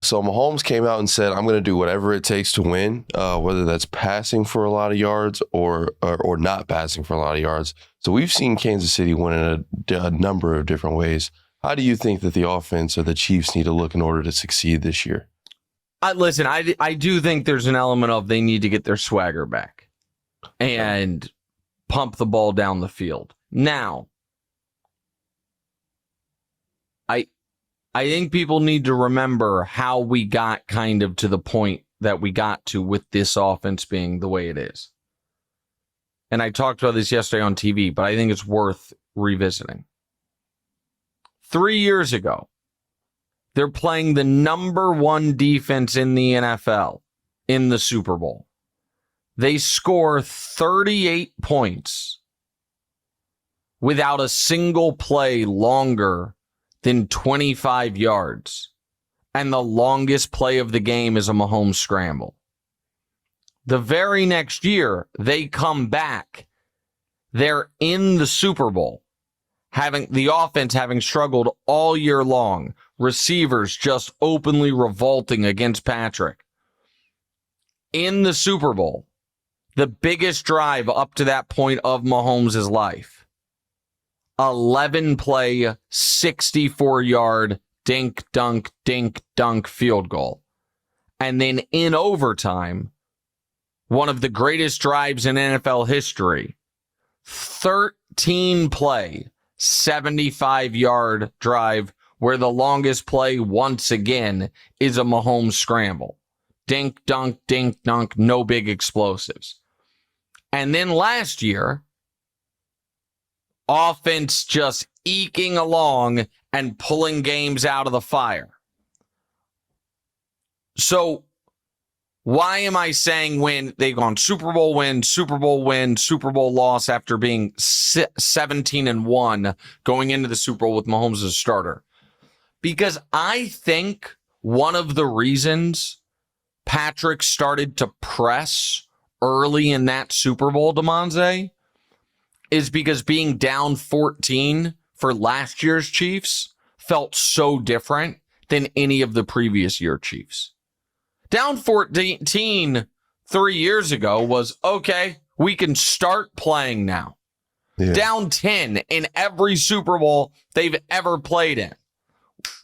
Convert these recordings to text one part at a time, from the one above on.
So Mahomes came out and said, "I'm going to do whatever it takes to win, whether that's passing for a lot of yards or not passing for a lot of yards." So we've seen Kansas City win in a number of different ways. How do you think that the offense or the Chiefs need to look in order to succeed this year? Listen, I do think there's an element of they need to get their swagger back and pump the ball down the field. Now, I think people need to remember how we got kind of to the point that we got to with this offense being the way it is. And I talked about this yesterday on TV, but I think it's worth revisiting. 3 years ago, they're playing the number one defense in the NFL in the Super Bowl. They score 38 points without a single play longer than 25 yards. And the longest play of the game is a Mahomes scramble. The very next year, they come back. They're in the Super Bowl, having the offense having struggled all year long. Receivers just openly revolting against Patrick. In the Super Bowl, the biggest drive up to that point of Mahomes' life. 11 play, 64-yard, dink, dunk field goal. And then in overtime, one of the greatest drives in NFL history, 13 play, 75-yard drive where the longest play once again is a Mahomes scramble. Dink, dunk, no big explosives. And then last year, offense just eking along and pulling games out of the fire. So why am I saying when they've gone Super Bowl win, Super Bowl win, Super Bowl loss after being 17-1 going into the Super Bowl with Mahomes as a starter? Because I think one of the reasons Patrick started to press early in that Super Bowl, DeMonze, is because being down 14 for last year's Chiefs felt so different than any of the previous year Chiefs. Down 14 3 years ago was, okay, we can start playing now. Yeah. Down 10 in every Super Bowl they've ever played in.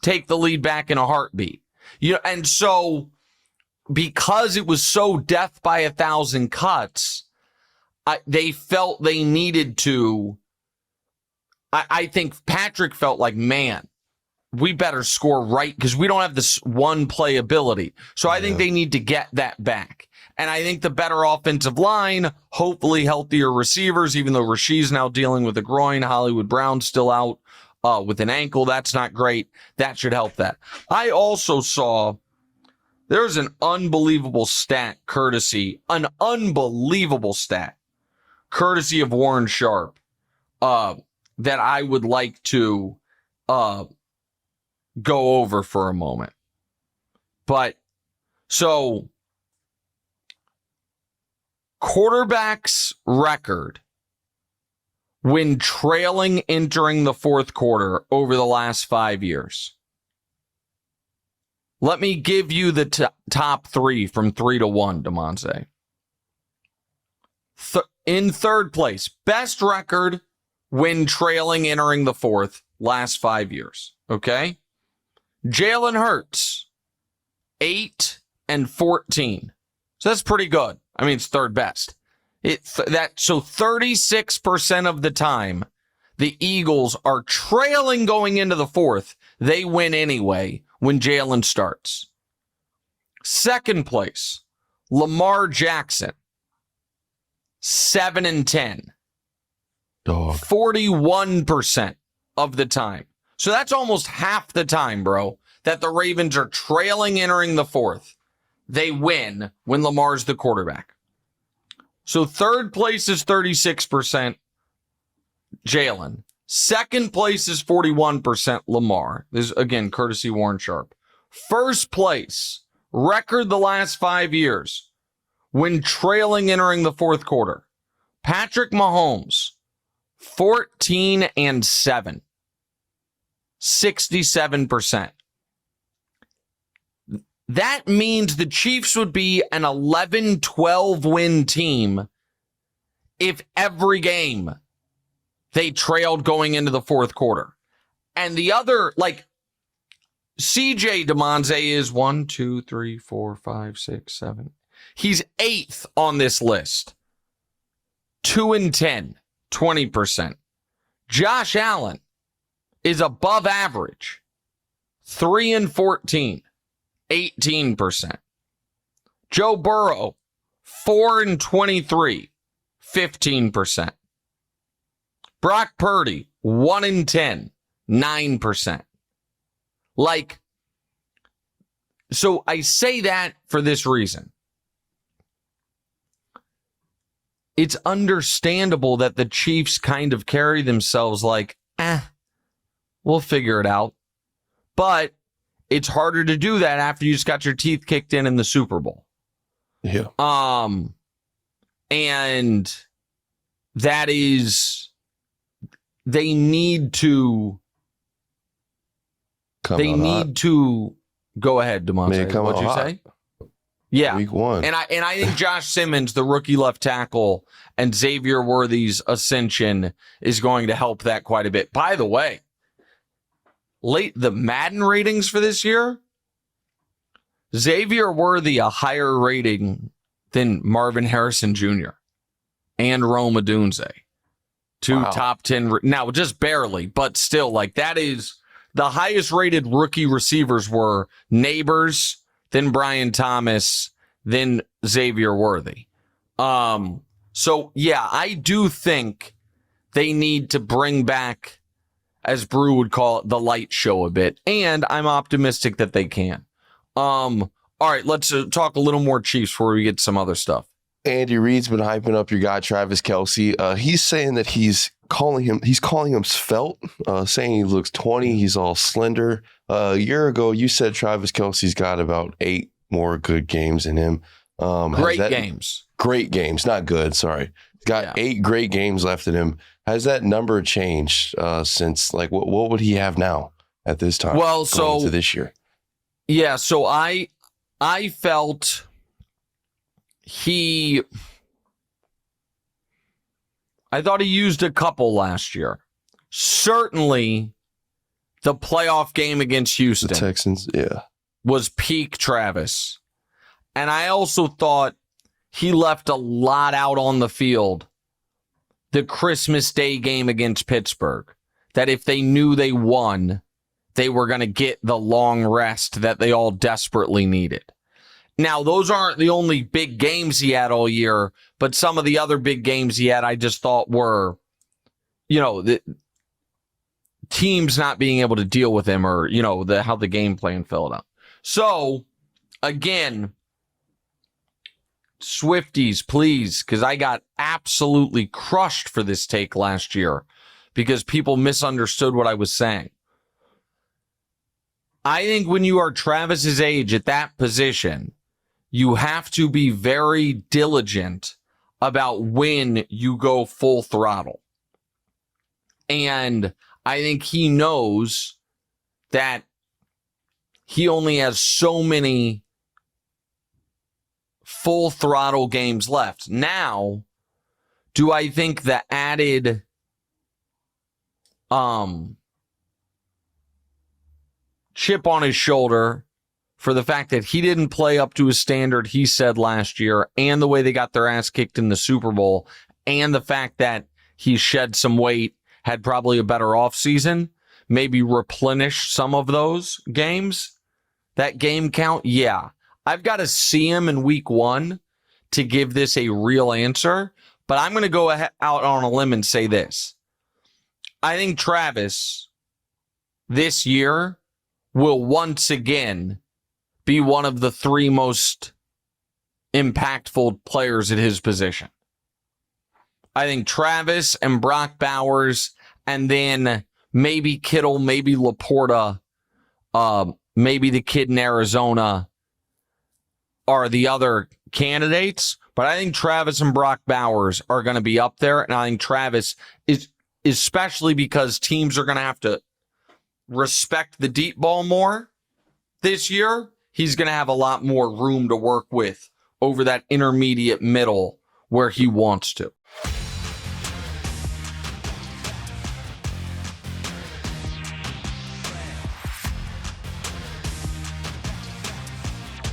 Take the lead back in a heartbeat. And so because it was so death by 1,000 cuts, they felt they needed to. I think Patrick felt like, man, we better score right because we don't have this one play ability. So I think they need to get that back. And I think the better offensive line, hopefully healthier receivers, even though Rasheed's now dealing with a groin, Hollywood Brown's still out with an ankle. That's not great. That should help that. I also saw there's an unbelievable stat courtesy of Warren Sharp that I would like to go over for a moment. But so quarterback's record when trailing entering the fourth quarter over the last 5 years. Let me give you the top three from 3-1, DeMonze. In third place, best record when trailing entering the fourth last 5 years. Okay? Jalen Hurts, 8-14. So that's pretty good. I mean, it's third best. So 36% of the time, the Eagles are trailing going into the fourth. They win anyway when Jalen starts. Second place, Lamar Jackson, 7-10. Dog. 41% of the time. So that's almost half the time, bro, that the Ravens are trailing entering the fourth. They win when Lamar's the quarterback. So third place is 36% Jalen. Second place is 41% Lamar. This is, again, courtesy Warren Sharp. First place, record the last 5 years, when trailing entering the fourth quarter. Patrick Mahomes, 14-7. 67%. that means the Chiefs would be an 11-12 win team if every game they trailed going into the fourth quarter. And the other, like, CJ DeMonze is 1, 2, 3, 4, 5, 6, 7. He's 8th on this list. 2-10, 20%. Josh Allen is above average. 3-14, 18%. Joe Burrow, 4-23, 15%. Brock Purdy, 1-10, 9%. Like, so I say that for this reason. It's understandable that the Chiefs kind of carry themselves like, we'll figure it out. But it's harder to do that after you just got your teeth kicked in the Super Bowl. Yeah. And that is, they need to, go ahead, DeMonte. What'd you say? Yeah. Week 1. And I think Josh Simmons, the rookie left tackle, and Xavier Worthy's ascension is going to help that quite a bit. By the way, the Madden ratings for this year, Xavier Worthy a higher rating than Marvin Harrison Jr. and Rome Odunze. Two top 10. Now, just barely, but still, like, that is the highest rated rookie receivers were Neighbors, then Brian Thomas, then Xavier Worthy. So, yeah, I do think they need to bring back, as Brew would call it, the light show a bit. And I'm optimistic that they can. All right, let's talk a little more Chiefs before we get some other stuff. Andy Reid's been hyping up your guy, Travis Kelce. He's saying that he's calling him svelte, saying he looks 20. He's all slender. A year ago, you said Travis Kelce's got about 8 more good games in him. Great games, not good. Sorry. He's got 8 great games left in him. Has that number changed since, like, what would he have now at this time? Well, going into this year. Yeah, so I felt I thought he used a couple last year. Certainly the playoff game against Houston. The Texans, yeah. Was peak Travis. And I also thought he left a lot out on the field. The Christmas Day game against Pittsburgh. That if they knew they won, they were going to get the long rest that they all desperately needed. Now, those aren't the only big games he had all year, but some of the other big games he had, I just thought were, the teams not being able to deal with him, or, how the game plan filled out. So, again, Swifties, please, because I got absolutely crushed for this take last year because people misunderstood what I was saying. I think when you are Travis's age at that position, you have to be very diligent about when you go full throttle. And I think he knows that he only has so many full throttle games left. Now, do I think the added chip on his shoulder for the fact that he didn't play up to his standard, he said last year, and the way they got their ass kicked in the Super Bowl, and the fact that he shed some weight, had probably a better offseason, maybe replenish some of those games, that game count? Yeah. I've got to see him in week 1 to give this a real answer, but I'm going to go out on a limb and say this. I think Travis this year will once again be one of the 3 most impactful players at his position. I think Travis and Brock Bowers, and then maybe Kittle, maybe Laporta, maybe the kid in Arizona are the other candidates. But I think Travis and Brock Bowers are going to be up there. And I think Travis is, especially because teams are going to have to respect the deep ball more this year. he's going to have a lot more room to work with over that intermediate middle where he wants to.